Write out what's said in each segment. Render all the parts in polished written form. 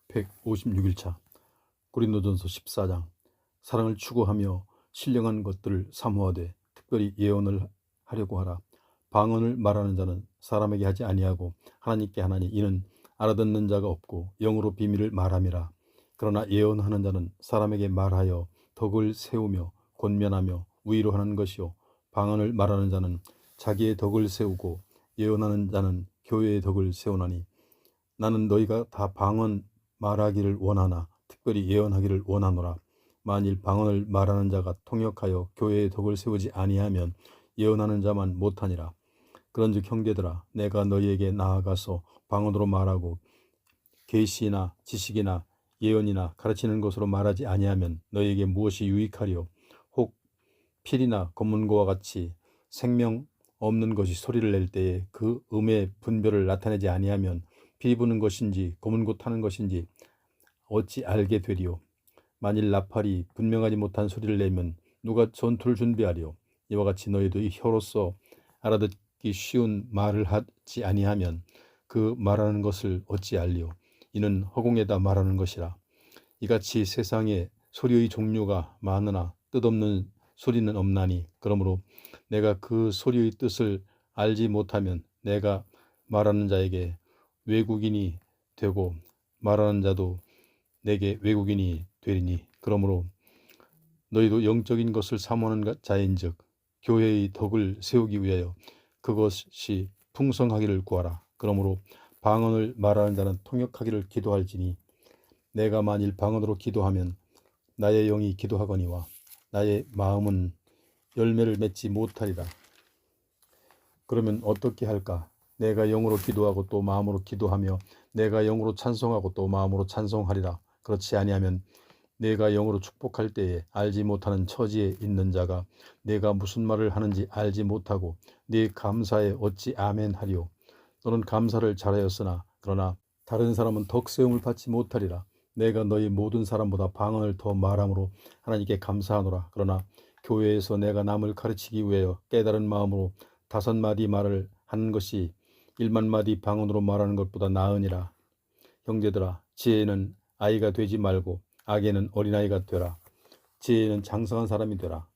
156일차 고린도전서 14장. 사랑을 추구하며 신령한 것들을 사모하되 특별히 예언을 하려고 하라. 방언을 말하는 자는 사람에게 하지 아니하고 하나님께 하나니 이는 알아듣는 자가 없고 영으로 비밀을 말함이라. 그러나 예언하는 자는 사람에게 말하여 덕을 세우며 권면하며 위로하는 것이요 방언을 말하는 자는 자기의 덕을 세우고 예언하는 자는 교회의 덕을 세우나니 나는 너희가 다 방언 말하기를 원하나 특별히 예언하기를 원하노라. 만일 방언을 말하는 자가 통역하여 교회의 덕을 세우지 아니하면 예언하는 자만 못하니라. 그런즉 형제들아, 내가 너희에게 나아가서 방언으로 말하고 계시나 지식이나 예언이나 가르치는 것으로 말하지 아니하면 너희에게 무엇이 유익하리요? 혹 필이나 검문고와 같이 생명 없는 것이 소리를 낼 때에 그 음의 분별을 나타내지 아니하면 피 부는 것인지 검은고 타는 것인지 어찌 알게 되리요? 만일 나팔이 분명하지 못한 소리를 내면 누가 전투를 준비하리요? 이와 같이 너희도 이 혀로서 알아듣기 쉬운 말을 하지 아니하면 그 말하는 것을 어찌 알리요? 이는 허공에다 말하는 것이라. 이같이 세상에 소리의 종류가 많으나 뜻없는 소리는 없나니 그러므로 내가 그 소리의 뜻을 알지 못하면 내가 말하는 자에게 외국인이 되고 말하는 자도 내게 외국인이 되리니 그러므로 너희도 영적인 것을 사모하는 자인즉 교회의 덕을 세우기 위하여 그것이 풍성하기를 구하라. 그러므로 방언을 말하는 자는 통역하기를 기도할지니 내가 만일 방언으로 기도하면 나의 영이 기도하거니와 나의 마음은 열매를 맺지 못하리라. 그러면 어떻게 할까? 내가 영으로 기도하고 또 마음으로 기도하며 내가 영으로 찬송하고 또 마음으로 찬송하리라. 그렇지 아니하면 내가 영으로 축복할 때에 알지 못하는 처지에 있는 자가 내가 무슨 말을 하는지 알지 못하고 네 감사에 어찌 아멘 하리요? 너는 감사를 잘하였으나 그러나 다른 사람은 덕세움을 받지 못하리라. 내가 너희 모든 사람보다 방언을 더 말함으로 하나님께 감사하노라. 그러나 교회에서 내가 남을 가르치기 위하여 깨달은 마음으로 5마디 말을 하는 것이 1만마디 방언으로 말하는 것보다 나으니라. 형제들아, 지혜는 아이가 되지 말고 악에는 어린아이가 되라. 지혜는 장성한 사람이 되라.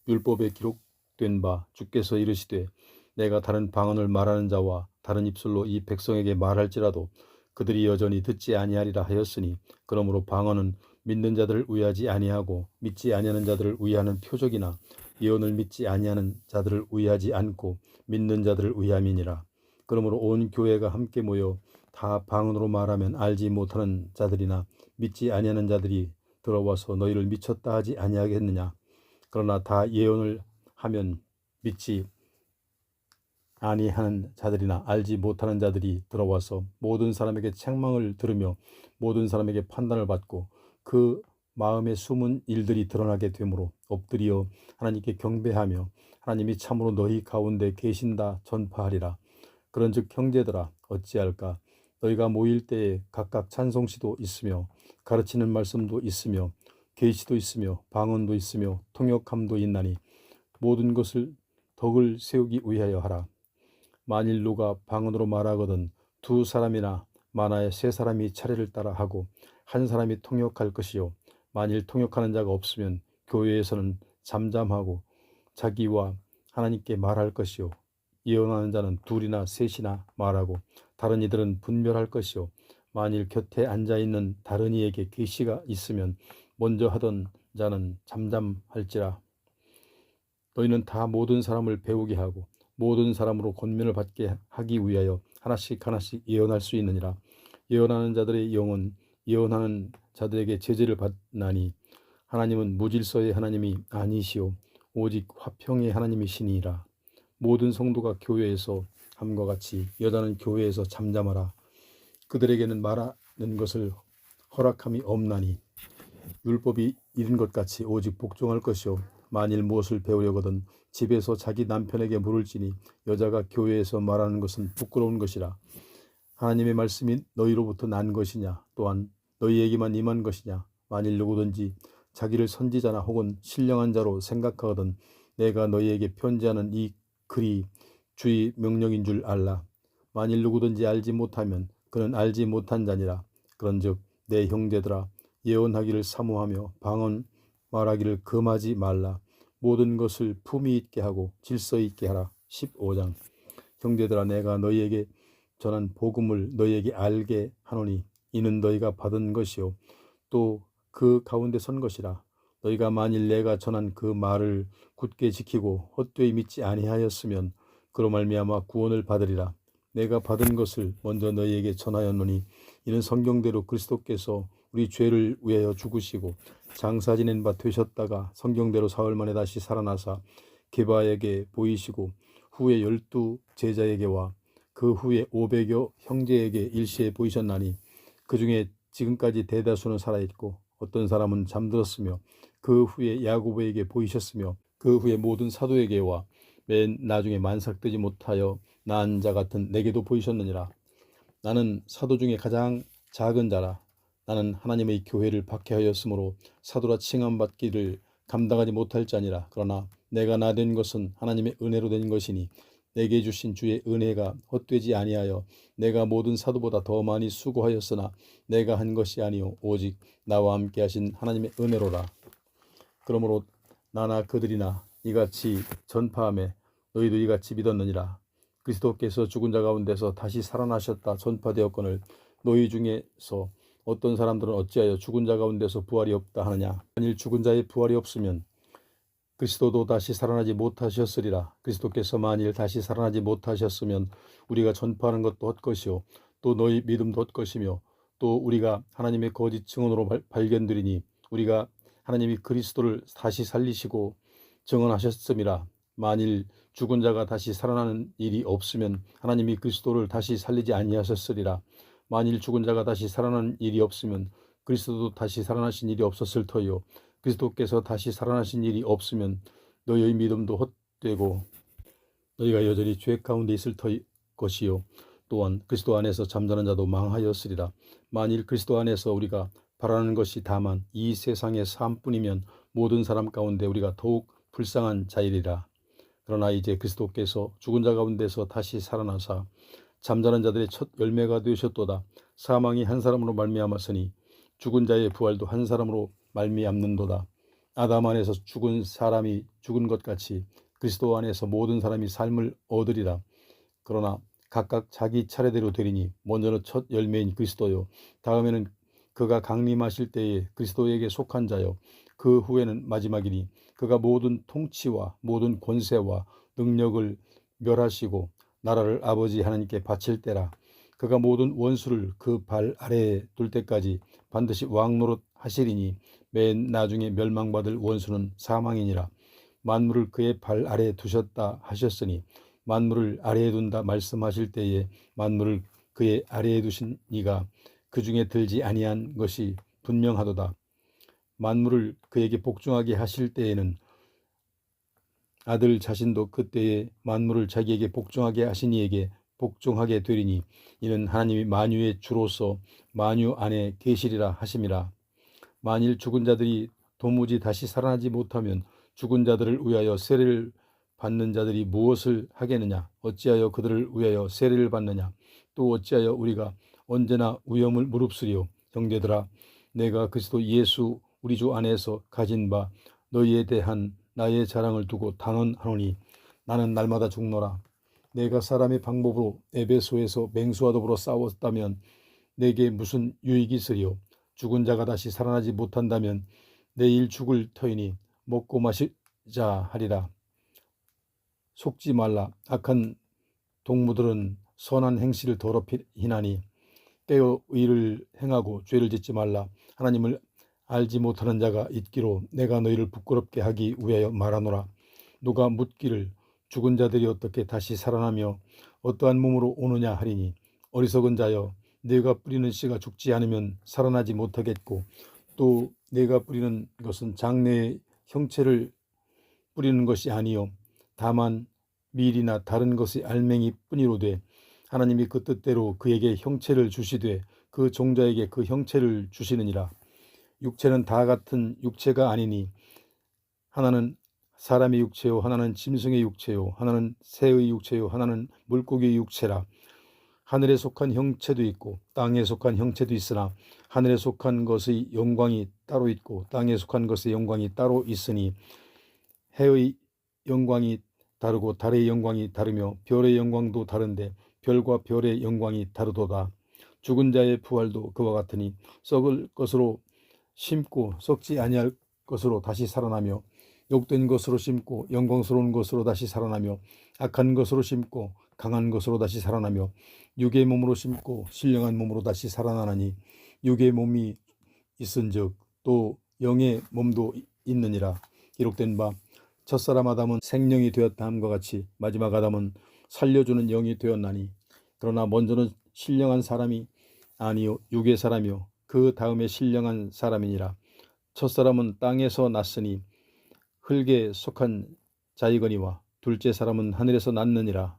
율법에 기록된 바 주께서 이르시되 내가 다른 방언을 말하는 자와 다른 입술로 이 백성에게 말할지라도 그들이 여전히 듣지 아니하리라 하였으니 그러므로 방언은 믿는 자들을 위하지 아니하고 믿지 아니하는 자들을 위하는 표적이나 예언을 믿지 아니하는 자들을 위하지 않고 믿는 자들을 위함이니라. 그러므로 온 교회가 함께 모여 다 방언으로 말하면 알지 못하는 자들이나 믿지 아니하는 자들이 들어와서 너희를 미쳤다 하지 아니하겠느냐? 그러나 다 예언을 하면 믿지 아니하는 자들이나 알지 못하는 자들이 들어와서 모든 사람에게 책망을 들으며 모든 사람에게 판단을 받고 그 마음의 숨은 일들이 드러나게 되므로 엎드려 하나님께 경배하며 하나님이 참으로 너희 가운데 계신다 전파하리라. 그런즉 형제들아, 어찌할까? 너희가 모일 때에 각각 찬송시도 있으며 가르치는 말씀도 있으며 계시도 있으며 방언도 있으며 통역함도 있나니 모든 것을 덕을 세우기 위하여 하라. 만일 누가 방언으로 말하거든 2사람이나 많아야 3사람이 차례를 따라 하고 1사람이 통역할 것이요 만일 통역하는 자가 없으면 교회에서는 잠잠하고 자기와 하나님께 말할 것이요 예언하는 자는 2이나 3이나 말하고 다른 이들은 분별할 것이요 만일 곁에 앉아있는 다른 이에게 계시가 있으면 먼저 하던 자는 잠잠할지라. 너희는 다 모든 사람을 배우게 하고 모든 사람으로 권면을 받게 하기 위하여 하나씩 하나씩 예언할 수 있느니라. 예언하는 자들의 영은 예언하는 자들에게 제지를 받나니 하나님은 무질서의 하나님이 아니시오 오직 화평의 하나님이시니라. 모든 성도가 교회에서 함과 같이 여자는 교회에서 잠잠하라. 그들에게는 말하는 것을 허락함이 없나니 율법이 이른 것 같이 오직 복종할 것이요 만일 무엇을 배우려거든 집에서 자기 남편에게 물을지니 여자가 교회에서 말하는 것은 부끄러운 것이라. 하나님의 말씀이 너희로부터 난 것이냐 또한 너희에게만 임한 것이냐. 만일 누구든지 자기를 선지자나 혹은 신령한 자로 생각하거든 내가 너희에게 편지하는 이 글이 주의 명령인 줄 알라. 만일 누구든지 알지 못하면 그는 알지 못한 자니라. 그런즉 내 형제들아 예언하기를 사모하며 방언 말하기를 금하지 말라. 모든 것을 품위 있게 하고 질서 있게 하라. 15장. 형제들아 내가 너희에게 전한 복음을 너희에게 알게 하노니 이는 너희가 받은 것이요 또 그 가운데 선 것이라. 너희가 만일 내가 전한 그 말을 굳게 지키고 헛되이 믿지 아니하였으면 그로 말미암아 구원을 받으리라. 내가 받은 것을 먼저 너희에게 전하였노니 이는 성경대로 그리스도께서 우리 죄를 위하여 죽으시고 장사 지낸 바 되셨다가 성경대로 사흘 만에 다시 살아나사 게바에게 보이시고 후에 12 제자에게와 그 후에 500여 형제에게 일시에 보이셨나니 그 중에 지금까지 대다수는 살아있고 어떤 사람은 잠들었으며 그 후에 야고보에게 보이셨으며 그 후에 모든 사도에게와 맨 나중에 만삭되지 못하여 난 자 같은 내게도 보이셨느니라. 나는 사도 중에 가장 작은 자라. 나는 하나님의 교회를 박해하였으므로 사도라 칭함받기를 감당하지 못할 자니라. 그러나 내가 나 된 것은 하나님의 은혜로 된 것이니 내게 주신 주의 은혜가 헛되지 아니하여 내가 모든 사도보다 더 많이 수고하였으나 내가 한 것이 아니요 오직 나와 함께 하신 하나님의 은혜로라. 그러므로 나나 그들이나 이같이 전파함에 너희도 이같이 믿었느니라. 그리스도께서 죽은 자 가운데서 다시 살아나셨다 전파되었거늘 너희 중에서 어떤 사람들은 어찌하여 죽은 자 가운데서 부활이 없다 하느냐. 만일 죽은 자의 부활이 없으면 그리스도도 다시 살아나지 못하셨으리라. 그리스도께서 만일 다시 살아나지 못하셨으면 우리가 전파하는 것도 헛것이요 또 너희 믿음도 헛것이며 또 우리가 하나님의 거짓 증언으로 발견되리니 우리가 하나님이 그리스도를 다시 살리시고 증언하셨음이라. 만일 죽은 자가 다시 살아나는 일이 없으면 하나님이 그리스도를 다시 살리지 아니하셨으리라. 만일 죽은 자가 다시 살아나는 일이 없으면 그리스도도 다시 살아나신 일이 없었을 터이요 그리스도께서 다시 살아나신 일이 없으면 너희의 믿음도 헛되고 너희가 여전히 죄 가운데 있을 것이요 또한 그리스도 안에서 잠자는 자도 망하였으리라. 만일 그리스도 안에서 우리가 바라는 것이 다만 이 세상의 삶뿐이면 모든 사람 가운데 우리가 더욱 불쌍한 자이리라. 그러나 이제 그리스도께서 죽은 자 가운데서 다시 살아나사 잠자는 자들의 첫 열매가 되셨도다. 사망이 한 사람으로 말미암았으니 죽은 자의 부활도 한 사람으로 말미암는도다. 아담 안에서 죽은 사람이 죽은 것 같이 그리스도 안에서 모든 사람이 삶을 얻으리라. 그러나 각각 자기 차례대로 되리니 먼저는 첫 열매인 그리스도요 다음에는 그가 강림하실 때에 그리스도에게 속한 자요 그 후에는 마지막이니 그가 모든 통치와 모든 권세와 능력을 멸하시고 나라를 아버지 하나님께 바칠 때라. 그가 모든 원수를 그 발 아래에 둘 때까지 반드시 왕노릇 하시리니 맨 나중에 멸망받을 원수는 사망이니라. 만물을 그의 발 아래에 두셨다 하셨으니 만물을 아래에 둔다 말씀하실 때에 만물을 그의 아래에 두신 이가 그 중에 들지 아니한 것이 분명하도다. 만물을 그에게 복종하게 하실 때에는 아들 자신도 그때에 만물을 자기에게 복종하게 하신 이에게 복종하게 되리니 이는 하나님이 만유의 주로서 만유 안에 계시리라 하심이라. 만일 죽은 자들이 도무지 다시 살아나지 못하면 죽은 자들을 위하여 세례를 받는 자들이 무엇을 하겠느냐? 어찌하여 그들을 위하여 세례를 받느냐? 또 어찌하여 우리가 언제나 위험을 무릅쓰리요? 형제들아 내가 그리스도 예수 우리 주 안에서 가진 바 너희에 대한 나의 자랑을 두고 단언하노니 나는 날마다 죽노라. 내가 사람의 방법으로 에베소에서 맹수와 더불어 싸웠다면 내게 무슨 유익이 있으리요? 죽은 자가 다시 살아나지 못한다면 내일 죽을 터이니 먹고 마시자 하리라. 속지 말라. 악한 동무들은 선한 행실을 더럽히나니 깨어 의를 행하고 죄를 짓지 말라. 하나님을 알지 못하는 자가 있기로 내가 너희를 부끄럽게 하기 위하여 말하노라. 누가 묻기를 죽은 자들이 어떻게 다시 살아나며 어떠한 몸으로 오느냐 하리니 어리석은 자여 내가 뿌리는 씨가 죽지 않으면 살아나지 못하겠고 또 내가 뿌리는 것은 장래의 형체를 뿌리는 것이 아니요 다만 밀이나 다른 것의 알맹이 뿐이로되 하나님이 그 뜻대로 그에게 형체를 주시되 그 종자에게 그 형체를 주시느니라. 육체는 다 같은 육체가 아니니 하나는 사람의 육체요 하나는 짐승의 육체요 하나는 새의 육체요 하나는 물고기의 육체라. 하늘에 속한 형체도 있고 땅에 속한 형체도 있으나 하늘에 속한 것의 영광이 따로 있고 땅에 속한 것의 영광이 따로 있으니 해의 영광이 다르고 달의 영광이 다르며 별의 영광도 다른데 별과 별의 영광이 다르도다. 죽은 자의 부활도 그와 같으니 썩을 것으로 심고 썩지 아니할 것으로 다시 살아나며 욕된 것으로 심고 영광스러운 것으로 다시 살아나며 악한 것으로 심고 강한 것으로 다시 살아나며 육의 몸으로 심고 신령한 몸으로 다시 살아나나니 육의 몸이 있은즉 또 영의 몸도 있느니라. 기록된 바 첫사람 아담은 생명이 되었다 함과 같이 마지막 아담은 살려주는 영이 되었나니 그러나 먼저는 신령한 사람이 아니요 육의 사람이요 그 다음에 신령한 사람이니라. 첫사람은 땅에서 났으니 흙에 속한 자이거니와 둘째 사람은 하늘에서 났느니라.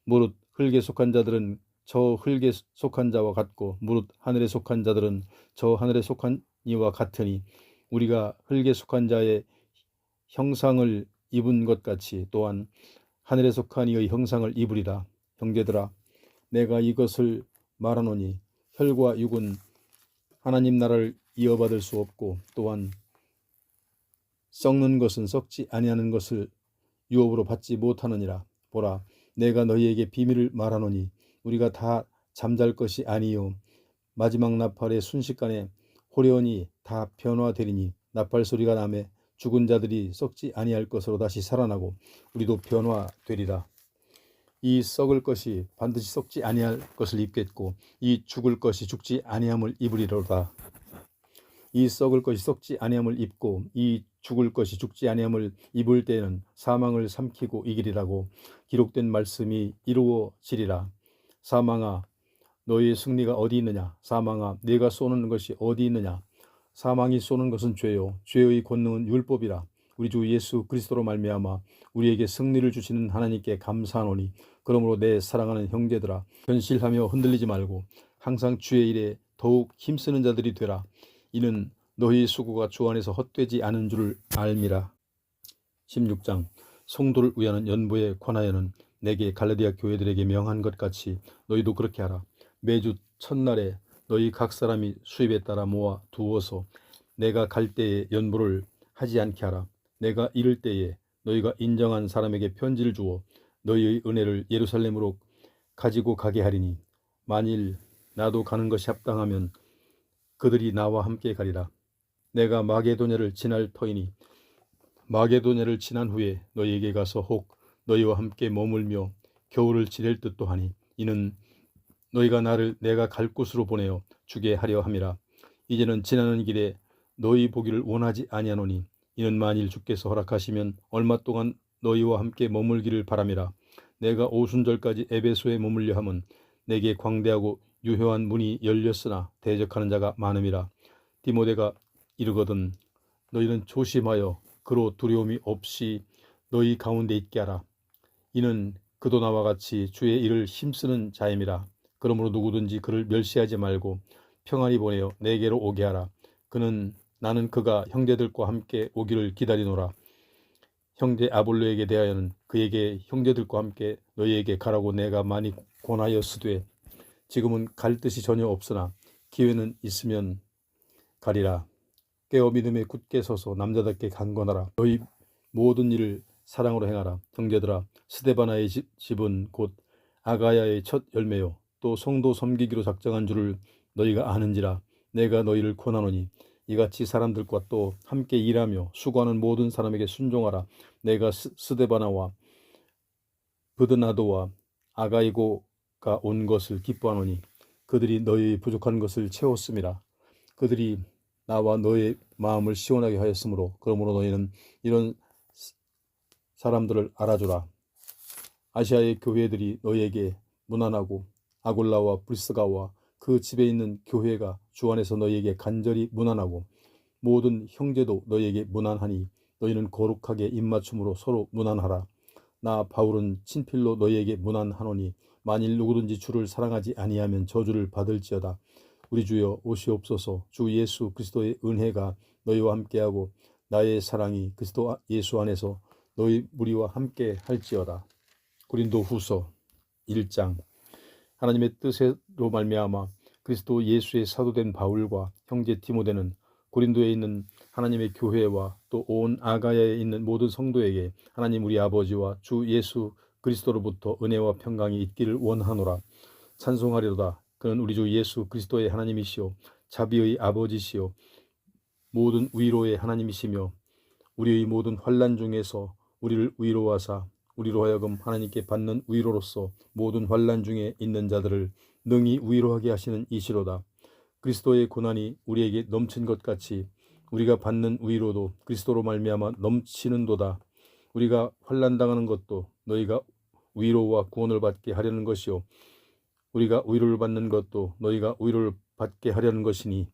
무릇 흙에 속한 자들은 저 흙에 속한 자와 같고 무릇 하늘에 속한 자들은 저 하늘에 속한 이와 같으니 우리가 흙에 속한 자의 형상을 입은 것 같이 또한 하늘에 속한 이의 형상을 입으리라. 형제들아 내가 이것을 말하노니 혈과 육은 하나님 나라를 이어받을 수 없고 또한 썩는 것은 썩지 아니하는 것을 유업으로 받지 못하느니라. 보라 내가 너희에게 비밀을 말하노니 우리가 다 잠잘 것이 아니요 마지막 나팔의 순식간에 호련히 다 변화되리니 나팔 소리가 나매 죽은 자들이 썩지 아니할 것으로 다시 살아나고 우리도 변화되리라. 이 썩을 것이 반드시 썩지 아니할 것을 입겠고 이 죽을 것이 죽지 아니함을 입으리로다. 이 썩을 것이 썩지 아니함을 입고 이 죽을 것이 죽지 아니함을 입을 때에는 사망을 삼키고 이기리라고 기록된 말씀이 이루어지리라. 사망아 너희의 승리가 어디 있느냐? 사망아 네가 쏘는 것이 어디 있느냐? 사망이 쏘는 것은 죄요 죄의 권능은 율법이라. 우리 주 예수 그리스도로 말미암아 우리에게 승리를 주시는 하나님께 감사하노니 그러므로 내 사랑하는 형제들아 변실하며 흔들리지 말고 항상 주의 일에 더욱 힘쓰는 자들이 되라. 이는 너희 수고가 주 안에서 헛되지 않은 줄을 알미라. 16장 성도를 위하는 연보에 관하여는 내게 갈라디아 교회들에게 명한 것 같이 너희도 그렇게 하라. 매주 첫날에 너희 각 사람이 수입에 따라 모아 두어서 내가 갈 때에 연보를 하지 않게 하라. 내가 이를 때에 너희가 인정한 사람에게 편지를 주어 너희의 은혜를 예루살렘으로 가지고 가게 하리니 만일 나도 가는 것이 합당하면 그들이 나와 함께 가리라. 내가 마게도냐를 지날 터이니 마게도냐를 지난 후에 너희에게 가서 혹 너희와 함께 머물며 겨울을 지낼 듯도 하니 이는 너희가 나를 내가 갈 곳으로 보내어 주게 하려 함이라. 이제는 지나는 길에 너희 보기를 원하지 아니하노니 이는 만일 주께서 허락하시면 얼마 동안 너희와 함께 머물기를 바람이라. 내가 오순절까지 에베소에 머물려 함은 내게 광대하고 유효한 문이 열렸으나 대적하는 자가 많음이라. 디모데가 이르거든 너희는 조심하여 그로 두려움이 없이 너희 가운데 있게 하라. 이는 그도 나와 같이 주의 일을 힘쓰는 자임이라. 그러므로 누구든지 그를 멸시하지 말고 평안히 보내어 내게로 오게 하라. 나는 그가 형제들과 함께 오기를 기다리노라. 형제 아볼로에게 대하여는 그에게 형제들과 함께 너희에게 가라고 내가 많이 권하였으되 지금은 갈 뜻이 전혀 없으나 기회는 있으면 가리라. 깨어 믿음에 굳게 서서 남자답게 강건하라. 너희 모든 일을 사랑으로 행하라. 형제들아 스데바나의 집은 곧 아가야의 첫 열매요 또 성도 섬기기로 작정한 줄을 너희가 아는지라. 내가 너희를 권하노니 이같이 사람들과 또 함께 일하며 수고하는 모든 사람에게 순종하라. 내가 스데바나와 브드나도와 아가이고가 온 것을 기뻐하노니 그들이 너희의 부족한 것을 채웠음이라. 그들이 나와 너의 마음을 시원하게 하였으므로 그러므로 너희는 이런 사람들을 알아주라. 아시아의 교회들이 너희에게 문안하고 아골라와 브리스가와 그 집에 있는 교회가 주 안에서 너희에게 간절히 문안하고 모든 형제도 너희에게 문안하니 너희는 거룩하게 입맞춤으로 서로 문안하라. 나 바울은 친필로 너희에게 문안하노니 만일 누구든지 주를 사랑하지 아니하면 저주를 받을지어다. 우리 주여 오시옵소서. 주 예수 그리스도의 은혜가 너희와 함께하고 나의 사랑이 그리스도 예수 안에서 너희 무리와 함께 할지어다. 고린도 후서 1장 하나님의 뜻으로 말미암아 그리스도 예수의 사도된 바울과 형제 디모데는 고린도에 있는 하나님의 교회와 또 온 아가야에 있는 모든 성도에게 하나님 우리 아버지와 주 예수 그리스도로부터 은혜와 평강이 있기를 원하노라. 찬송하리로다. 그는 우리 주 예수 그리스도의 하나님이시요 자비의 아버지시요 모든 위로의 하나님이시며 우리의 모든 환난 중에서 우리를 위로하사 우리로 하여금 하나님께 받는 위로로서 모든 환난 중에 있는 자들을 능히 위로하게 하시는 이시로다. 그리스도의 고난이 우리에게 넘친 것 같이 우리가 받는 위로도 그리스도로 말미암아 넘치는도다. 우리가 환난 당하는 것도 너희가 위로와 구원을 받게 하려는 것이요 우리가 위로를 받는 것도 너희가 위로를 받게 하려는 것이니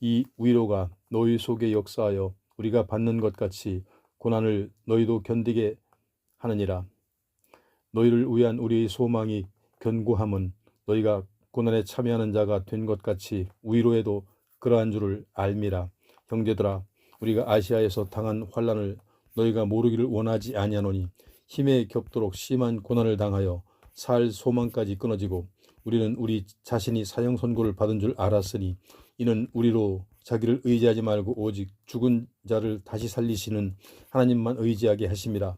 이 위로가 너희 속에 역사하여 우리가 받는 것 같이 고난을 너희도 견디게 하느니라. 너희를 위한 우리의 소망이 견고함은 너희가 고난에 참여하는 자가 된 것 같이 위로에도 그러한 줄을 알미라. 형제들아, 우리가 아시아에서 당한 환난을 너희가 모르기를 원하지 아니하노니 힘에 겹도록 심한 고난을 당하여 살 소망까지 끊어지고 우리는 우리 자신이 사형 선고를 받은 줄 알았으니 이는 우리로 자기를 의지하지 말고 오직 죽은 자를 다시 살리시는 하나님만 의지하게 하심이라.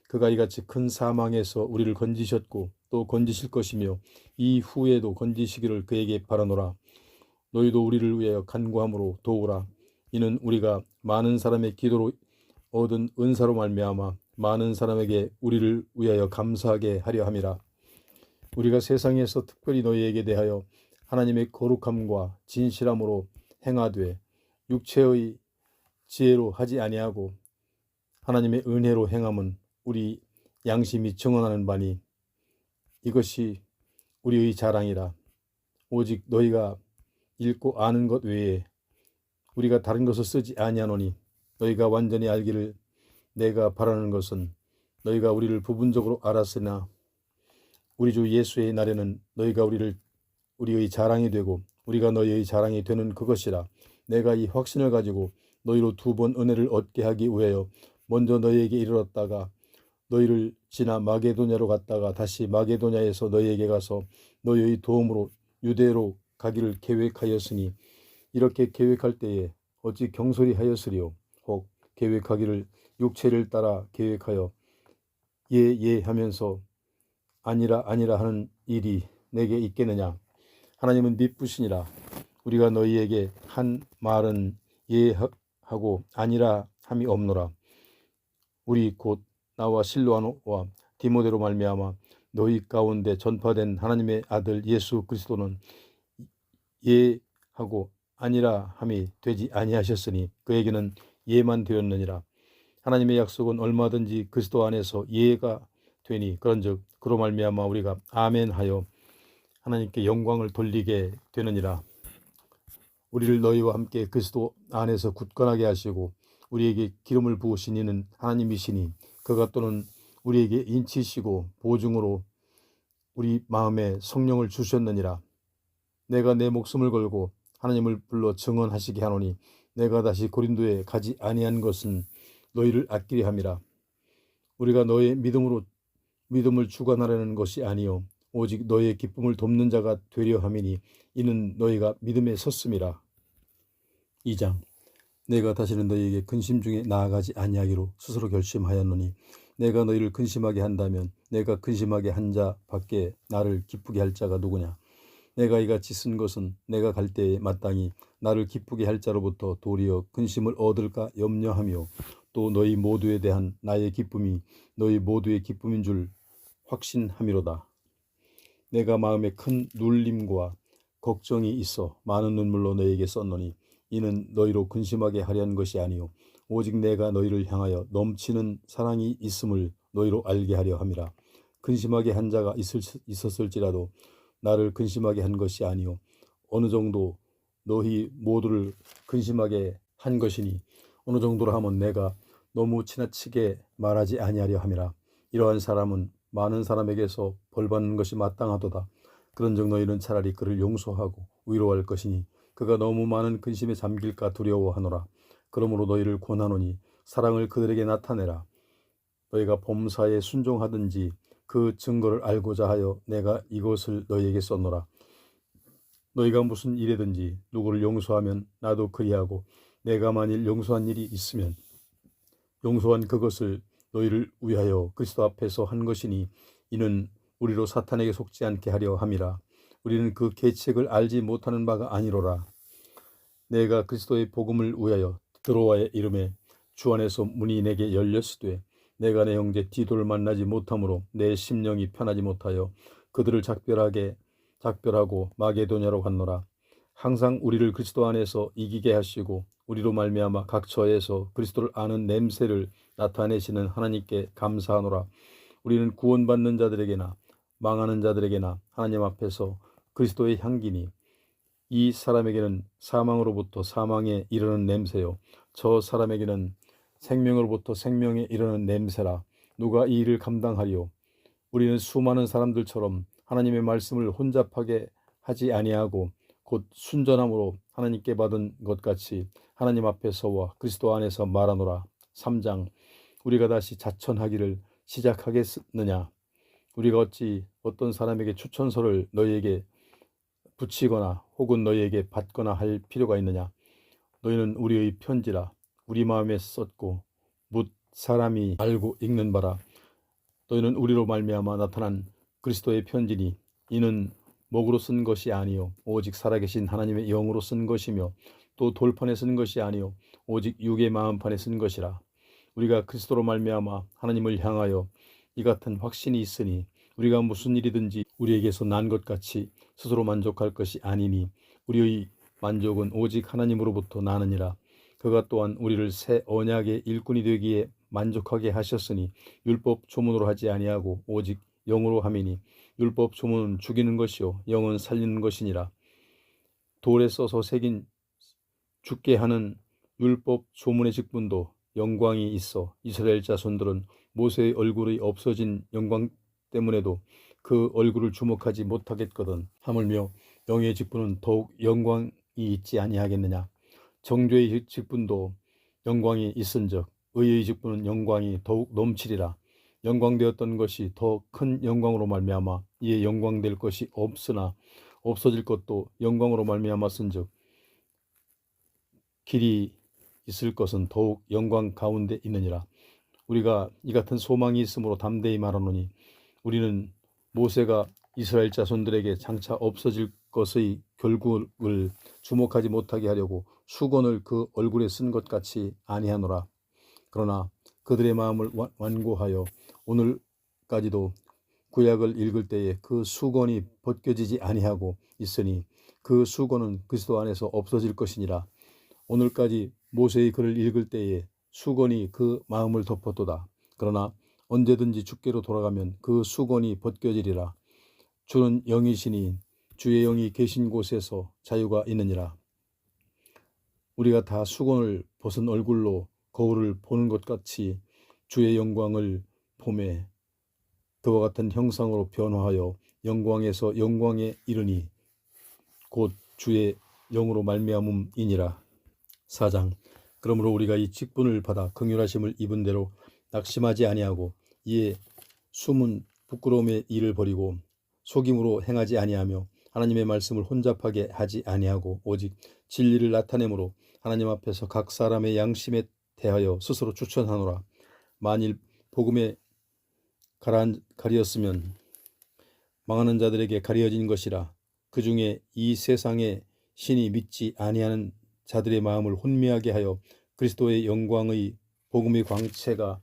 그가 이같이 큰 사망에서 우리를 건지셨고 또 건지실 것이며 이후에도 건지시기를 그에게 바라노라. 너희도 우리를 위하여 간구함으로 도우라. 이는 우리가 많은 사람의 기도로 얻은 은사로 말미암아 많은 사람에게 우리를 위하여 감사하게 하려 함이라. 우리가 세상에서 특별히 너희에게 대하여 하나님의 거룩함과 진실함으로 행하되 육체의 지혜로 하지 아니하고 하나님의 은혜로 행함은 우리 양심이 증언하는 바니 이것이 우리의 자랑이라. 오직 너희가 읽고 아는 것 외에 우리가 다른 것을 쓰지 아니하노니 너희가 완전히 알기를 내가 바라는 것은 너희가 우리를 부분적으로 알았으나 우리 주 예수의 날에는 너희가 우리의 자랑이 되고 우리가 너희의 자랑이 되는 그것이라. 내가 이 확신을 가지고 너희로 2번 은혜를 얻게 하기 위하여 먼저 너희에게 이르렀다가 너희를 지나 마게도냐로 갔다가 다시 마게도냐에서 너희에게 가서 너희의 도움으로 유대로 가기를 계획하였으니 이렇게 계획할 때에 어찌 경솔히 하였으리요. 혹 계획하기를 육체를 따라 계획하여 예 하면서 아니라 하는 일이 내게 있겠느냐. 하나님은 미쁘시니라. 우리가 너희에게 한 말은 예하고 아니라 함이 없노라. 우리 곧 나와 실로아노와 디모데로 말미암아 너희 가운데 전파된 하나님의 아들 예수 그리스도는 예하고 아니라 함이 되지 아니하셨으니 그에게는 예만 되었느니라. 하나님의 약속은 얼마든지 그리스도 안에서 예가 되니 그런즉 그로 말미암아 우리가 아멘하여 하나님께 영광을 돌리게 되느니라. 우리를 너희와 함께 그리스도 안에서 굳건하게 하시고 우리에게 기름을 부으신 이는 하나님이시니 그가 또는 우리에게 인치시고 보증으로 우리 마음에 성령을 주셨느니라. 내가 내 목숨을 걸고 하나님을 불러 증언하시게 하노니 내가 다시 고린도에 가지 아니한 것은 너희를 아끼려 함이라. 우리가 너의 믿음을 주관하려는 것이 아니요 오직 너의 기쁨을 돕는 자가 되려 함이니 이는 너희가 믿음에 섰음이라. 2장. 내가 다시는 너희에게 근심 중에 나아가지 아니하기로 스스로 결심하였노니 내가 너희를 근심하게 한다면 내가 근심하게 한 자 밖에 나를 기쁘게 할 자가 누구냐. 내가 이같이 쓴 것은 내가 갈 때에 마땅히 나를 기쁘게 할 자로부터 도리어 근심을 얻을까 염려하며 또 너희 모두에 대한 나의 기쁨이 너희 모두의 기쁨인 줄 확신함이로다. 내가 마음에 큰 눌림과 걱정이 있어 많은 눈물로 너희에게 썼노니 이는 너희로 근심하게 하려는 것이 아니요 오직 내가 너희를 향하여 넘치는 사랑이 있음을 너희로 알게 하려 함이라. 근심하게 한 자가 있었을지라도 나를 근심하게 한 것이 아니요 어느 정도 너희 모두를 근심하게 한 것이니 어느 정도로 하면 내가 너무 지나치게 말하지 아니하려 함이라. 이러한 사람은 많은 사람에게서 벌받는 것이 마땅하도다. 그런즉 너희는 차라리 그를 용서하고 위로할 것이니 그가 너무 많은 근심에 잠길까 두려워하노라. 그러므로 너희를 권하노니 사랑을 그들에게 나타내라. 너희가 범사에 순종하든지 그 증거를 알고자 하여 내가 이것을 너희에게 썼노라. 너희가 무슨 일이든지 누구를 용서하면 나도 그리하고 내가 만일 용서한 일이 있으면 용서한 그것을 너희를 위하여 그리스도 앞에서 한 것이니 이는 우리로 사탄에게 속지 않게 하려 함이라. 우리는 그 계책을 알지 못하는 바가 아니로라. 내가 그리스도의 복음을 위하여 드로아의 이름에 주 안에서 문이 내게 열렸으되 내가 내 형제 디도를 만나지 못하므로 내 심령이 편하지 못하여 그들을 작별하고 마게도냐로 갔노라. 항상 우리를 그리스도 안에서 이기게 하시고 우리로 말미암아 각 처에서 그리스도를 아는 냄새를 나타내시는 하나님께 감사하노라. 우리는 구원받는 자들에게나 망하는 자들에게나 하나님 앞에서 그리스도의 향기니 이 사람에게는 사망으로부터 사망에 이르는 냄새요 저 사람에게는 생명으로부터 생명에 이르는 냄새라. 누가 이 일을 감당하리요? 우리는 수많은 사람들처럼 하나님의 말씀을 혼잡하게 하지 아니하고 곧 순전함으로 하나님께 받은 것 같이 하나님 앞에서와 그리스도 안에서 말하노라. 3장. 우리가 다시 자천하기를 시작하겠느냐? 우리가 어찌 어떤 사람에게 추천서를 너희에게 붙이거나 혹은 너희에게 받거나 할 필요가 있느냐? 너희는 우리의 편지라. 우리 마음에 썼고 묻 사람이 알고 읽는 바라. 너희는 우리로 말미암아 나타난 그리스도의 편지니 이는 목으로 쓴 것이 아니요 오직 살아계신 하나님의 영으로 쓴 것이며 또 돌판에 쓴 것이 아니요 오직 육의 마음판에 쓴 것이라. 우리가 그리스도로 말미암아 하나님을 향하여 이 같은 확신이 있으니 우리가 무슨 일이든지 우리에게서 난 것 같이 스스로 만족할 것이 아니니 우리의 만족은 오직 하나님으로부터 나느니라. 그가 또한 우리를 새 언약의 일꾼이 되기에 만족하게 하셨으니 율법 조문으로 하지 아니하고 오직 영으로 함이니 율법 조문은 죽이는 것이요 영은 살리는 것이니라. 돌에 써서 새긴 죽게 하는 율법 조문의 직분도 영광이 있어 이스라엘 자손들은 모세의 얼굴이 없어진 영광 때문에도 그 얼굴을 주목하지 못하겠거든. 하물며 영의 직분은 더욱 영광이 있지 아니하겠느냐. 정죄의 직분도 영광이 있은즉 의의 직분은 영광이 더욱 넘치리라. 영광되었던 것이 더 큰 영광으로 말미암아 이에 영광될 것이 없으나 없어질 것도 영광으로 말미암았은즉 길이 있을 것은 더욱 영광 가운데 있느니라. 우리가 이 같은 소망이 있으므로 담대히 말하노니 우리는 모세가 이스라엘 자손들에게 장차 없어질 것의 결국을 주목하지 못하게 하려고 수건을 그 얼굴에 쓴 것 같이 아니하노라. 그러나 그들의 마음을 완고하여 오늘까지도 구약을 읽을 때에 그 수건이 벗겨지지 아니하고 있으니 그 수건은 그리스도 안에서 없어질 것이니라. 오늘까지 모세의 글을 읽을 때에 수건이 그 마음을 덮었도다. 그러나 언제든지 주께로 돌아가면 그 수건이 벗겨지리라. 주는 영이시니 주의 영이 계신 곳에서 자유가 있느니라. 우리가 다 수건을 벗은 얼굴로 거울을 보는 것 같이 주의 영광을 보매 그와 같은 형상으로 변화하여 영광에서 영광에 이르니 곧 주의 영으로 말미암음이니라. 4장. 그러므로 우리가 이 직분을 받아 긍휼하심을 입은 대로 낙심하지 아니하고 이에 숨은 부끄러움의 일을 버리고 속임으로 행하지 아니하며 하나님의 말씀을 혼잡하게 하지 아니하고 오직 진리를 나타내므로 하나님 앞에서 각 사람의 양심에 대하여 스스로 추천하노라. 만일 복음에 가리었으면 망하는 자들에게 가려진 것이라. 그 중에 이 세상에 신이 믿지 아니하는 자들의 마음을 혼미하게 하여 그리스도의 영광의 복음의 광채가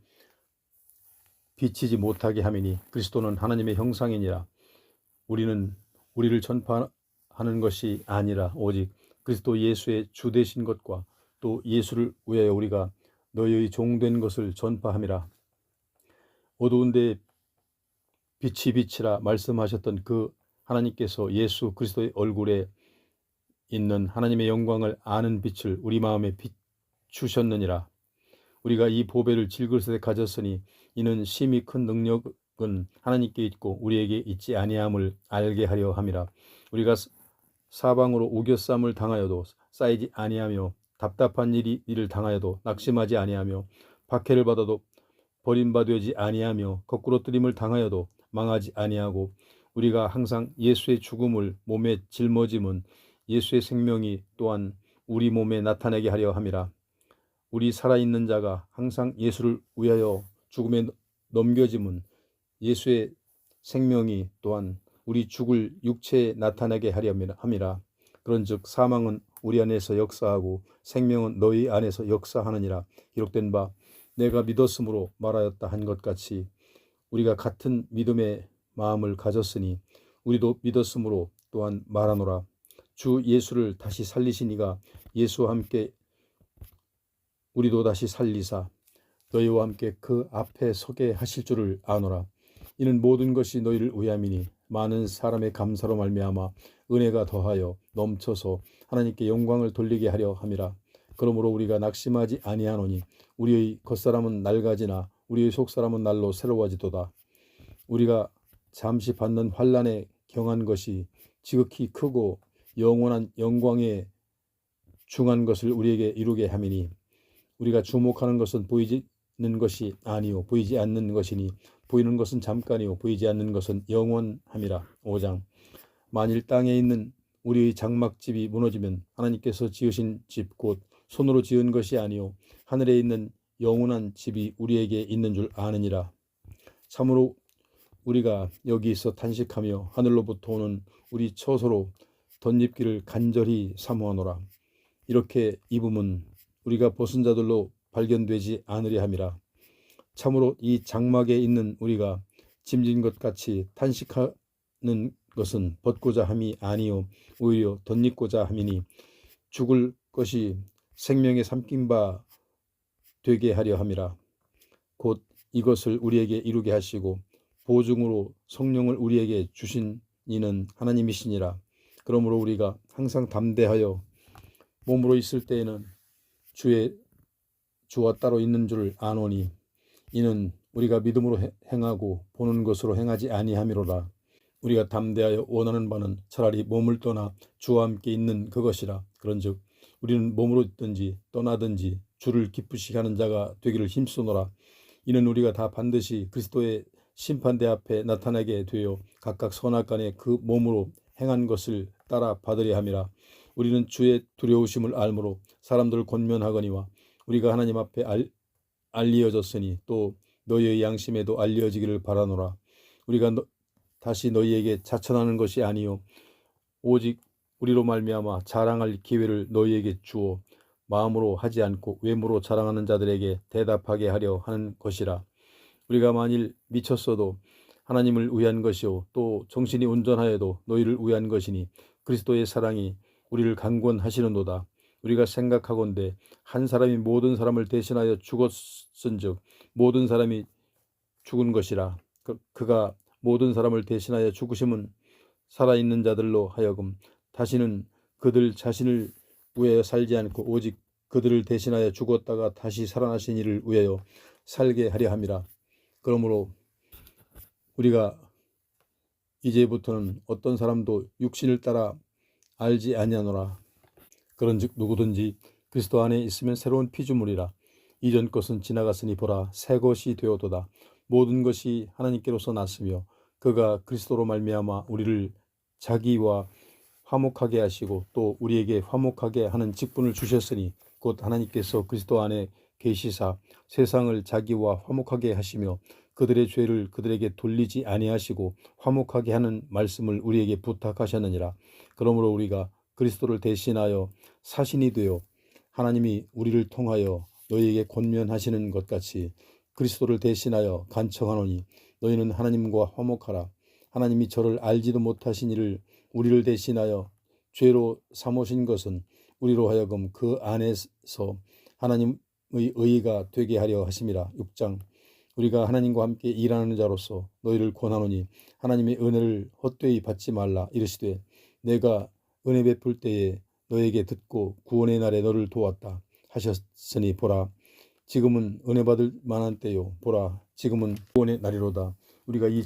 비치지 못하게 함이니 그리스도는 하나님의 형상이니라. 우리는 우리를 전파하는 것이 아니라 오직 그리스도 예수의 주 되신 것과 또 예수를 위하여 우리가 너희의 종된 것을 전파함이라. 어두운 데에 빛이 비치라 말씀하셨던 그 하나님께서 예수 그리스도의 얼굴에 있는 하나님의 영광을 아는 빛을 우리 마음에 비추셨느니라. 우리가 이 보배를 질그릇에 가졌으니 이는 심히 큰 능력은 하나님께 있고 우리에게 있지 아니함을 알게 하려 함이라. 우리가 사방으로 우겨쌈을 당하여도 쌓이지 아니하며 답답한 일을 당하여도 낙심하지 아니하며 박해를 받아도 버림받지 아니하며 거꾸로 뜨림을 당하여도 망하지 아니하고 우리가 항상 예수의 죽음을 몸에 짊어짐은 예수의 생명이 또한 우리 몸에 나타내게 하려 함이라. 우리 살아있는 자가 항상 예수를 위하여 죽음에 넘겨짐은 예수의 생명이 또한 우리 죽을 육체에 나타나게 하려 함이라. 그런즉 사망은 우리 안에서 역사하고 생명은 너희 안에서 역사하느니라. 기록된 바 내가 믿었으므로 말하였다 한 것 같이 우리가 같은 믿음의 마음을 가졌으니 우리도 믿었으므로 또한 말하노라. 주 예수를 다시 살리신 이가 예수와 함께 우리도 다시 살리사 너희와 함께 그 앞에 서게 하실 줄을 아노라. 이는 모든 것이 너희를 위함이니 많은 사람의 감사로 말미암아 은혜가 더하여 넘쳐서 하나님께 영광을 돌리게 하려 함이라. 그러므로 우리가 낙심하지 아니하노니 우리의 겉사람은 낡아지나 우리의 속사람은 날로 새로워지도다. 우리가 잠시 받는 환난에 경한 것이 지극히 크고 영원한 영광에 중한 것을 우리에게 이루게 함이니 우리가 주목하는 것은 보이는 것이 아니요 보이지 않는 것이니 보이는 것은 잠깐이요 보이지 않는 것은 영원함이라. 5장 만일 땅에 있는 우리의 장막집이 무너지면 하나님께서 지으신 집 곧 손으로 지은 것이 아니요 하늘에 있는 영원한 집이 우리에게 있는 줄 아느니라. 참으로 우리가 여기서 탄식하며 하늘로부터 오는 우리 처소로 덧입기를 간절히 사모하노라. 이렇게 입음은 우리가 벗은 자들로 발견되지 않으려 함이라. 참으로 이 장막에 있는 우리가 짐진 것 같이 탄식하는 것은 벗고자 함이 아니요 오히려 덧입고자 함이니 죽을 것이 생명의 삼킨 바 되게 하려 함이라. 곧 이것을 우리에게 이루게 하시고 보증으로 성령을 우리에게 주신 이는 하나님이시니라. 그러므로 우리가 항상 담대하여 몸으로 있을 때에는 주와 따로 있는 줄 아노니 이는 우리가 믿음으로 행하고 보는 것으로 행하지 아니함이로라. 우리가 담대하여 원하는 바는 차라리 몸을 떠나 주와 함께 있는 그것이라. 그런즉 우리는 몸으로 있든지 떠나든지 주를 기쁘시게 하는 자가 되기를 힘쓰노라. 이는 우리가 다 반드시 그리스도의 심판대 앞에 나타나게 되어 각각 선악간에 그 몸으로 행한 것을 따라 받으려 함이라. 우리는 주의 두려우심을 알므로 사람들을 권면하거니와 우리가 하나님 앞에 알리어졌으니 또 너희의 양심에도 알려지기를 바라노라. 우리가 다시 너희에게 자천하는 것이 아니요 오직 우리로 말미암아 자랑할 기회를 너희에게 주어 마음으로 하지 않고 외모로 자랑하는 자들에게 대답하게 하려 하는 것이라. 우리가 만일 미쳤어도 하나님을 위한 것이요 또 정신이 온전하여도 너희를 위한 것이니 그리스도의 사랑이 우리를 강권하시는도다. 우리가 생각하건대 한 사람이 모든 사람을 대신하여 죽었은즉 모든 사람이 죽은 것이라. 그가 모든 사람을 대신하여 죽으심은 살아있는 자들로 하여금 다시는 그들 자신을 위하여 살지 않고 오직 그들을 대신하여 죽었다가 다시 살아나신 이를 위하여 살게 하려 함이라. 그러므로 우리가 이제부터는 어떤 사람도 육신을 따라 알지 아니하노라. 그런즉 누구든지 그리스도 안에 있으면 새로운 피조물이라. 이전 것은 지나갔으니 보라 새 것이 되어도다. 모든 것이 하나님께로서 났으며 그가 그리스도로 말미암아 우리를 자기와 화목하게 하시고 또 우리에게 화목하게 하는 직분을 주셨으니 곧 하나님께서 그리스도 안에 계시사 세상을 자기와 화목하게 하시며 그들의 죄를 그들에게 돌리지 아니하시고 화목하게 하는 말씀을 우리에게 부탁하셨느니라. 그러므로 우리가 그리스도를 대신하여 사신이 되어 하나님이 우리를 통하여 너희에게 권면하시는 것 같이 그리스도를 대신하여 간청하노니 너희는 하나님과 화목하라. 하나님이 저를 알지도 못하신 이를 우리를 대신하여 죄로 삼으신 것은 우리로 하여금 그 안에서 하나님의 의의가 되게 하려 하심이라. 6장 우리가 하나님과 함께 일하는 자로서 너희를 권하노니 하나님의 은혜를 헛되이 받지 말라. 이르시되 내가 은혜 베풀 때에 너에게 듣고 구원의 날에 너를 도왔다 하셨으니 보라 지금은 은혜 받을 만한 때요 보라 지금은 구원의 날이로다. 우리가 이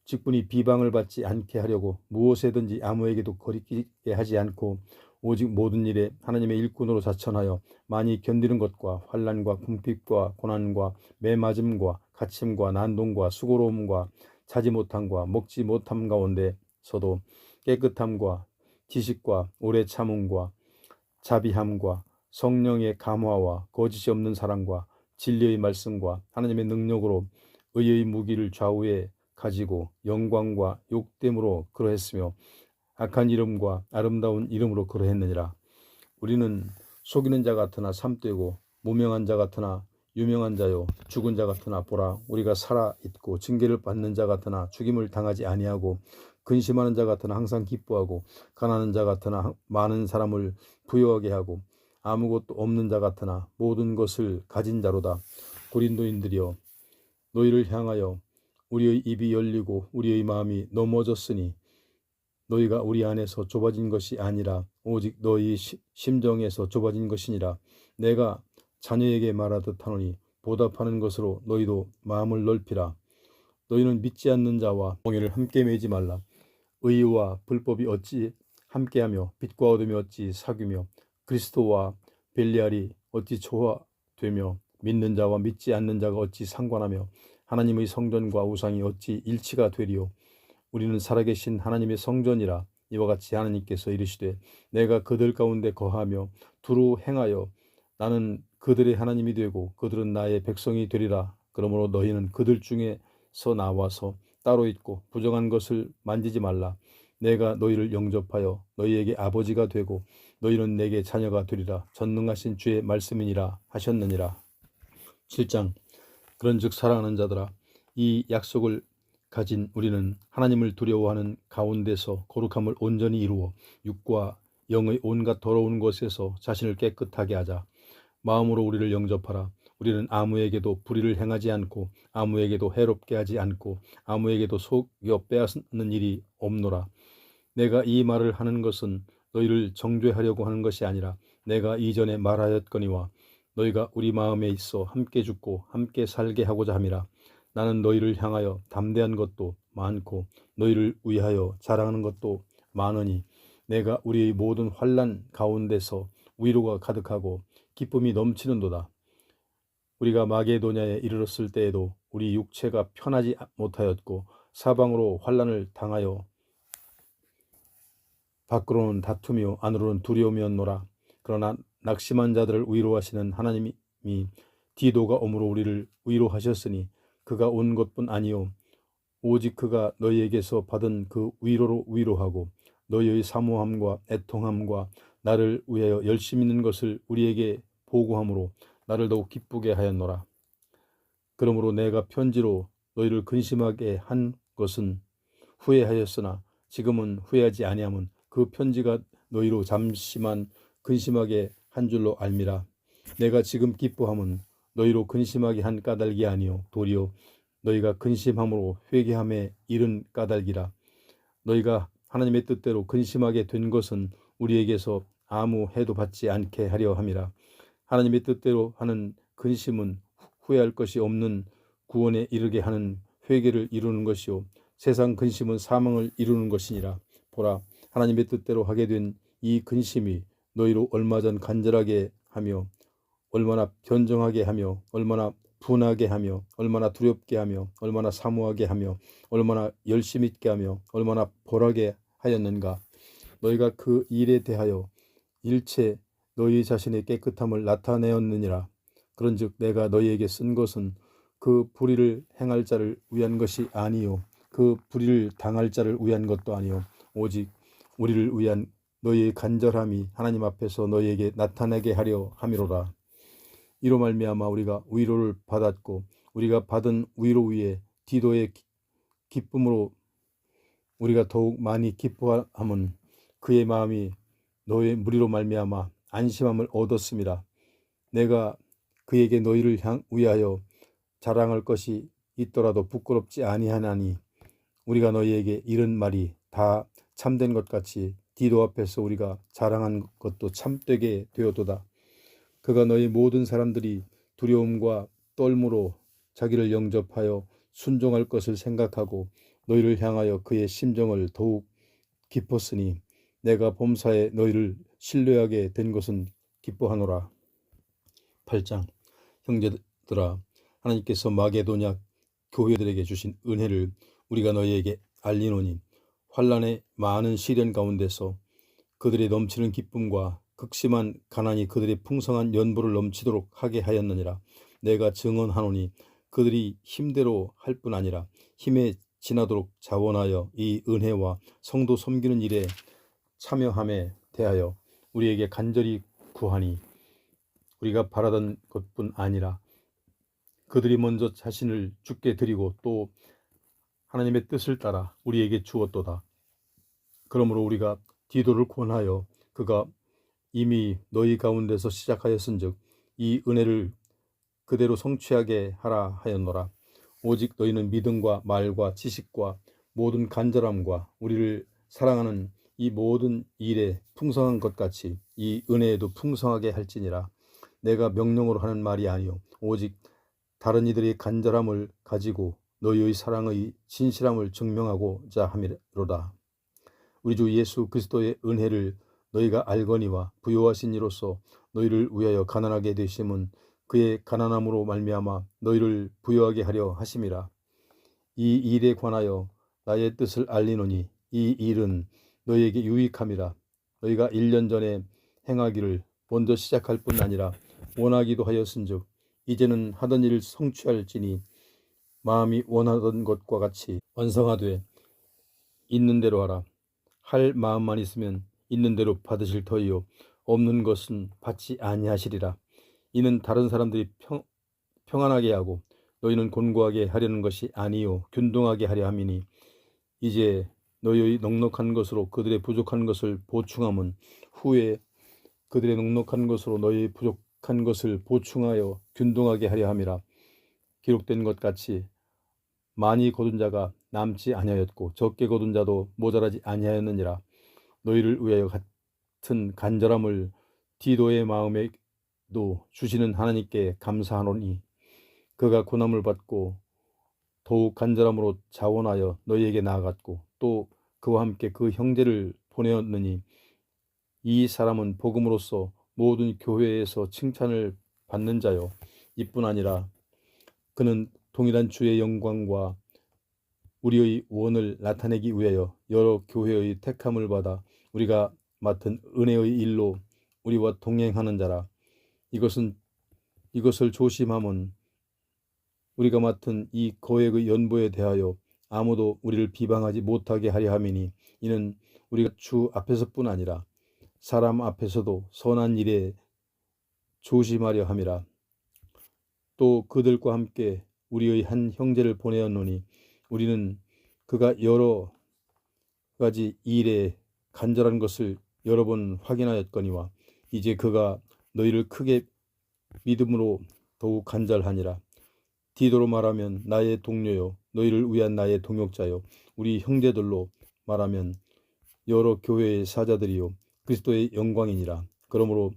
직분이 비방을 받지 않게 하려고 무엇에든지 아무에게도 거리끼게 하지 않고 오직 모든 일에 하나님의 일꾼으로 자천하여 많이 견디는 것과 환난과 궁핍과 고난과 매맞음과 갇힘과 난동과 수고로움과 자지 못함과 먹지 못함 가운데서도 깨끗함과 지식과 오래 참음과 자비함과 성령의 감화와 거짓이 없는 사랑과 진리의 말씀과 하나님의 능력으로 의의 무기를 좌우에 가지고 영광과 욕됨으로 그러했으며 악한 이름과 아름다운 이름으로 그러했느니라. 우리는 속이는 자 같으나 참되고 무명한 자 같으나 유명한 자요 죽은 자 같으나 보라 우리가 살아 있고 징계를 받는 자 같으나 죽임을 당하지 아니하고 근심하는 자 같으나 항상 기뻐하고 가난한 자 같으나 많은 사람을 부유하게 하고 아무것도 없는 자 같으나 모든 것을 가진 자로다. 고린도인들이여 너희를 향하여 우리의 입이 열리고 우리의 마음이 넘어졌으니 너희가 우리 안에서 좁아진 것이 아니라 오직 너희 심정에서 좁아진 것이니라. 내가 자녀에게 말하듯 하노니 보답하는 것으로 너희도 마음을 넓히라. 너희는 믿지 않는 자와 공의를 함께 매지 말라. 의와 불법이 어찌 함께하며 빛과 어둠이 어찌 사귀며 그리스도와 벨리알이 어찌 조화되며 믿는 자와 믿지 않는 자가 어찌 상관하며 하나님의 성전과 우상이 어찌 일치가 되리요. 우리는 살아계신 하나님의 성전이라. 이와 같이 하나님께서 이르시되 내가 그들 가운데 거하며 두루 행하여 나는 그들의 하나님이 되고 그들은 나의 백성이 되리라. 그러므로 너희는 그들 중에서 나와서 따로 있고 부정한 것을 만지지 말라. 내가 너희를 영접하여 너희에게 아버지가 되고 너희는 내게 자녀가 되리라. 전능하신 주의 말씀이니라 하셨느니라. 7장 그런즉 사랑하는 자들아 이 약속을 가진 우리는 하나님을 두려워하는 가운데서 거룩함을 온전히 이루어 육과 영의 온갖 더러운 것에서 자신을 깨끗하게 하자. 마음으로 우리를 영접하라. 우리는 아무에게도 불의를 행하지 않고 아무에게도 해롭게 하지 않고 아무에게도 속여 빼앗는 일이 없노라. 내가 이 말을 하는 것은 너희를 정죄하려고 하는 것이 아니라 내가 이전에 말하였거니와 너희가 우리 마음에 있어 함께 죽고 함께 살게 하고자 함이라. 나는 너희를 향하여 담대한 것도 많고 너희를 위하여 자랑하는 것도 많으니 내가 우리의 모든 환난 가운데서 위로가 가득하고 기쁨이 넘치는도다. 우리가 마게도냐에 이르렀을 때에도 우리 육체가 편하지 못하였고 사방으로 환난을 당하여 밖으로는 다투며 안으로는 두려움이었노라. 그러나 낙심한 자들을 위로하시는 하나님이 디도가 오므로 우리를 위로하셨으니 그가 온 것뿐 아니요 오직 그가 너희에게서 받은 그 위로로 위로하고 너희의 사모함과 애통함과 나를 위하여 열심 있는 것을 우리에게 보고함으로 나를 더욱 기쁘게 하였노라. 그러므로 내가 편지로 너희를 근심하게 한 것은 후회하였으나 지금은 후회하지 아니함은 그 편지가 너희로 잠시만 근심하게 한 줄로 알미라. 내가 지금 기뻐함은 너희로 근심하게 한 까닭이 아니요 도리어 너희가 근심함으로 회개함에 이른 까닭이라. 너희가 하나님의 뜻대로 근심하게 된 것은 우리에게서 아무 해도 받지 않게 하려 함이라. 하나님의 뜻대로 하는 근심은 후회할 것이 없는 구원에 이르게 하는 회개를 이루는 것이요 세상 근심은 사망을 이루는 것이니라. 보라 하나님의 뜻대로 하게 된 이 근심이 너희로 얼마 전 간절하게 하며 얼마나 변정하게 하며 얼마나 분하게 하며 얼마나 두렵게 하며 얼마나 사모하게 하며 얼마나 열심 있게 하며 얼마나 벌하게 하였는가. 너희가 그 일에 대하여 일체 너희 자신의 깨끗함을 나타내었느니라. 그런즉 내가 너희에게 쓴 것은 그 불의를 행할 자를 위한 것이 아니요 그 불의를 당할 자를 위한 것도 아니요 오직 우리를 위한 너희의 간절함이 하나님 앞에서 너희에게 나타나게 하려 함이로라. 이로 말미암아 우리가 위로를 받았고 우리가 받은 위로 위에 디도의 기쁨으로 우리가 더욱 많이 기뻐함은 그의 마음이 너의 무리로 말미암아 안심함을 얻었습니다. 내가 그에게 너희를 위하여 자랑할 것이 있더라도 부끄럽지 아니하나니 우리가 너희에게 이른 말이 다 참된 것 같이 디도 앞에서 우리가 자랑한 것도 참되게 되었도다. 그가 너희 모든 사람들이 두려움과 떨므로 자기를 영접하여 순종할 것을 생각하고 너희를 향하여 그의 심정을 더욱 깊었으니 내가 범사에 너희를 신뢰하게 된 것은 기뻐하노라. 8장 형제들아 하나님께서 마게도냐 교회들에게 주신 은혜를 우리가 너희에게 알리노니 환난의 많은 시련 가운데서 그들의 넘치는 기쁨과 극심한 가난이 그들의 풍성한 연보를 넘치도록 하게 하였느니라. 내가 증언하노니 그들이 힘대로 할 뿐 아니라 힘에 지나도록 자원하여 이 은혜와 성도 섬기는 일에 참여함에 대하여 우리에게 간절히 구하니 우리가 바라던 것뿐 아니라 그들이 먼저 자신을 주께 드리고 또 하나님의 뜻을 따라 우리에게 주었도다. 그러므로 우리가 디도를 권하여 그가 이미 너희 가운데서 시작하였은즉 이 은혜를 그대로 성취하게 하라 하였노라. 오직 너희는 믿음과 말과 지식과 모든 간절함과 우리를 사랑하는 이 모든 일에 풍성한 것 같이 이 은혜에도 풍성하게 할지니라. 내가 명령으로 하는 말이 아니요 오직 다른 이들의 간절함을 가지고 너희의 사랑의 진실함을 증명하고자 함이로다. 우리 주 예수 그리스도의 은혜를 너희가 알거니와 부요하신 이로써 너희를 위하여 가난하게 되심은 그의 가난함으로 말미암아 너희를 부요하게 하려 하심이라. 이 일에 관하여 나의 뜻을 알리노니 이 일은 너희에게 유익함이라. 너희가 1년 전에 행하기를 먼저 시작할 뿐 아니라 원하기도 하였은즉 이제는 하던 일을 성취할지니 마음이 원하던 것과 같이 완성하되 있는 대로 하라. 할 마음만 있으면 있는 대로 받으실 터이요 없는 것은 받지 아니하시리라. 이는 다른 사람들이 평안하게 하고 너희는 곤고하게 하려는 것이 아니요 균등하게 하려 함이니 이제 너희의 넉넉한 것으로 그들의 부족한 것을 보충함은 후에 그들의 넉넉한 것으로 너희의 부족한 것을 보충하여 균등하게 하려 함이라. 기록된 것 같이 많이 거둔 자가 남지 아니하였고 적게 거둔 자도 모자라지 아니하였느니라. 너희를 위하여 같은 간절함을 디도의 마음에도 주시는 하나님께 감사하노니 그가 고난을 받고 더욱 간절함으로 자원하여 너희에게 나아갔고 또 그와 함께 그 형제를 보내었느니 이 사람은 복음으로써 모든 교회에서 칭찬을 받는 자요 이뿐 아니라 그는 동일한 주의 영광과 우리의 원을 나타내기 위하여 여러 교회의 택함을 받아 우리가 맡은 은혜의 일로 우리와 동행하는 자라. 이것을 조심함은 우리가 맡은 이 거액의 연보에 대하여 아무도 우리를 비방하지 못하게 하려 함이니 이는 우리가 주 앞에서뿐 아니라 사람 앞에서도 선한 일에 조심하려 함이라. 또 그들과 함께 우리의 한 형제를 보내었노니 우리는 그가 여러 가지 일에 간절한 것을 여러 번 확인하였거니와 이제 그가 너희를 크게 믿음으로 더욱 간절하니라. 디도로 말하면 나의 동료요 너희를 위한 나의 동역자요 우리 형제들로 말하면 여러 교회의 사자들이요 그리스도의 영광이니라. 그러므로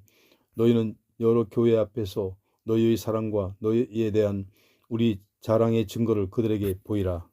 너희는 여러 교회 앞에서 너희의 사랑과 너희에 대한 우리 자랑의 증거를 그들에게 보이라.